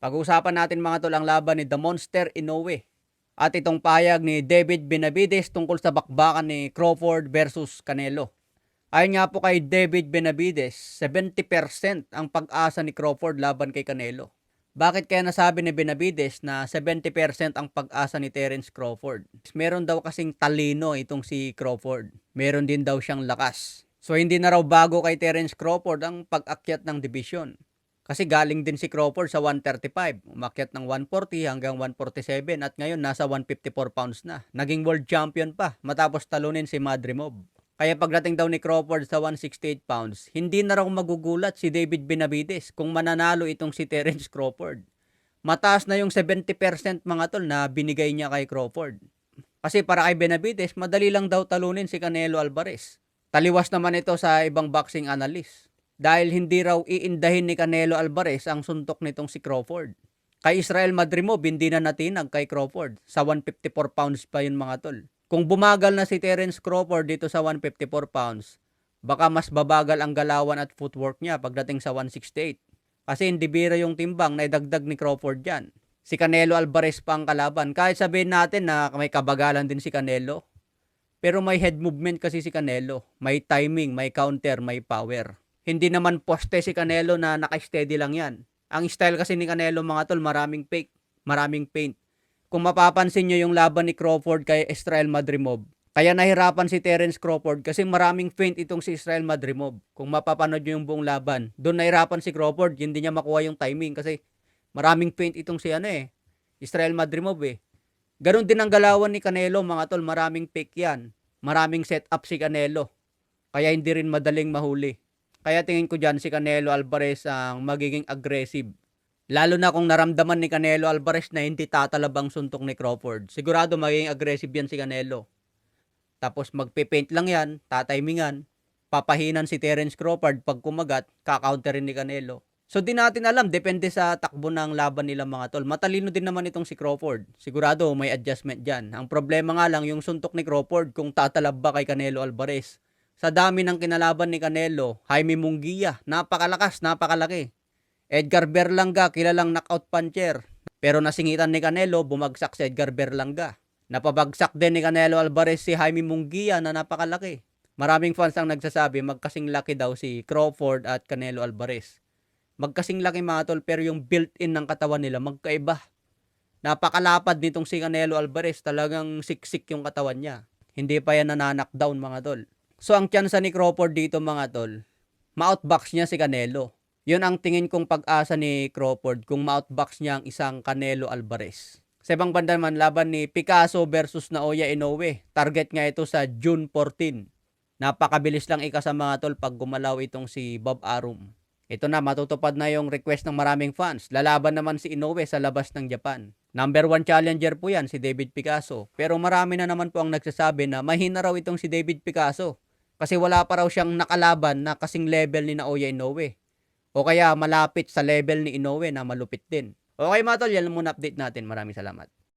Pag-uusapan natin mga tol ang laban ni The Monster Inoue at itong payag ni David Benavides tungkol sa bakbakan ni Crawford versus Canelo. Ayon nga po kay David Benavides, 70% ang pag-asa ni Crawford laban kay Canelo. Bakit kaya nasabi ni Benavides na 70% ang pag-asa ni Terence Crawford? Meron daw kasing talino itong si Crawford. Meron din daw siyang lakas. So hindi na raw bago kay Terence Crawford ang pag-akyat ng division. Kasi galing din si Crawford sa 135, umakyat ng 140 hanggang 147 at ngayon nasa 154 pounds na. Naging world champion pa matapos talunin si Madrimov. Kaya pagdating daw ni Crawford sa 168 pounds, hindi na raw magugulat si David Benavides kung mananalo itong si Terence Crawford. Mataas na yung 70% mga tol na binigay niya kay Crawford. Kasi para kay Benavides, madali lang daw talunin si Canelo Alvarez. Taliwas naman ito sa ibang boxing analyst. Dahil hindi raw iindahin ni Canelo Alvarez ang suntok nitong si Crawford. Kay Israel Madrimov, hindi na natinag kay Crawford. Sa 154 pounds pa yun mga tol. Kung bumagal na si Terence Crawford dito sa 154 pounds, baka mas babagal ang galawan at footwork niya pagdating sa 168. Kasi hindi biro yung timbang na idagdag ni Crawford dyan. Si Canelo Alvarez pa ang kalaban. Kahit sabihin natin na may kabagalan din si Canelo, pero may head movement kasi si Canelo. May timing, may counter, may power. Hindi naman poste si Canelo na naka-steady lang yan. Ang style kasi ni Canelo mga tol, maraming fake, maraming paint. Kung mapapansin nyo yung laban ni Crawford kay Israel Madrimov, kaya nahirapan si Terence Crawford kasi maraming feint itong si Israel Madrimov. Kung mapapanood nyo yung buong laban, doon nahirapan si Crawford, hindi niya makuha yung timing kasi maraming feint itong si Israel Madrimov Ganon din ang galawan ni Canelo mga tol, maraming fake yan. Maraming setup si Canelo. Kaya hindi rin madaling mahuli. Kaya tingin ko dyan si Canelo Alvarez ang magiging aggressive. Lalo na kung naramdaman ni Canelo Alvarez na hindi tatalab ang suntok ni Crawford. Sigurado magiging aggressive yan si Canelo. Tapos magpipaint lang yan, tatimingan, papahinan si Terence Crawford pag kumagat, kakaunterin ni Canelo. So di natin alam, depende sa takbo ng laban nila mga tol. Matalino din naman itong si Crawford. Sigurado may adjustment dyan. Ang problema nga lang yung suntok ni Crawford kung tatalab ba kay Canelo Alvarez. Sa dami ng kinalaban ni Canelo, Jaime Munguia, napakalakas, napakalaki. Edgar Berlanga, kilalang knockout puncher. Pero nasingitan ni Canelo, bumagsak si Edgar Berlanga. Napabagsak din ni Canelo Alvarez si Jaime Munguia na napakalaki. Maraming fans ang nagsasabi magkasing laki daw si Crawford at Canelo Alvarez. Magkasing laki mga tol pero yung built-in ng katawan nila magkaiba. Napakalapad nitong si Canelo Alvarez, talagang siksik yung katawan niya. Hindi pa yan nananakdown mga tol. So ang tsansa ni Crawford dito mga tol, ma-outbox niya si Canelo. Yun ang tingin kong pag-asa ni Crawford kung ma-outbox niya ang isang Canelo Alvarez. Sa ibang banda naman, laban ni Picasso versus Naoya Inoue. Target nga ito sa June 14. Napakabilis lang sa mga tol pag gumalaw itong si Bob Arum. Ito na, matutupad na yung request ng maraming fans. Lalaban naman si Inoue sa labas ng Japan. Number 1 challenger po yan, si David Picasso. Pero marami na naman po ang nagsasabi na mahina raw itong si David Picasso. Kasi wala pa raw siyang nakalaban na kasing level ni Naoya Inoue. O kaya malapit sa level ni Inoue na malupit din. Okay mga tol, yan muna update natin. Maraming salamat.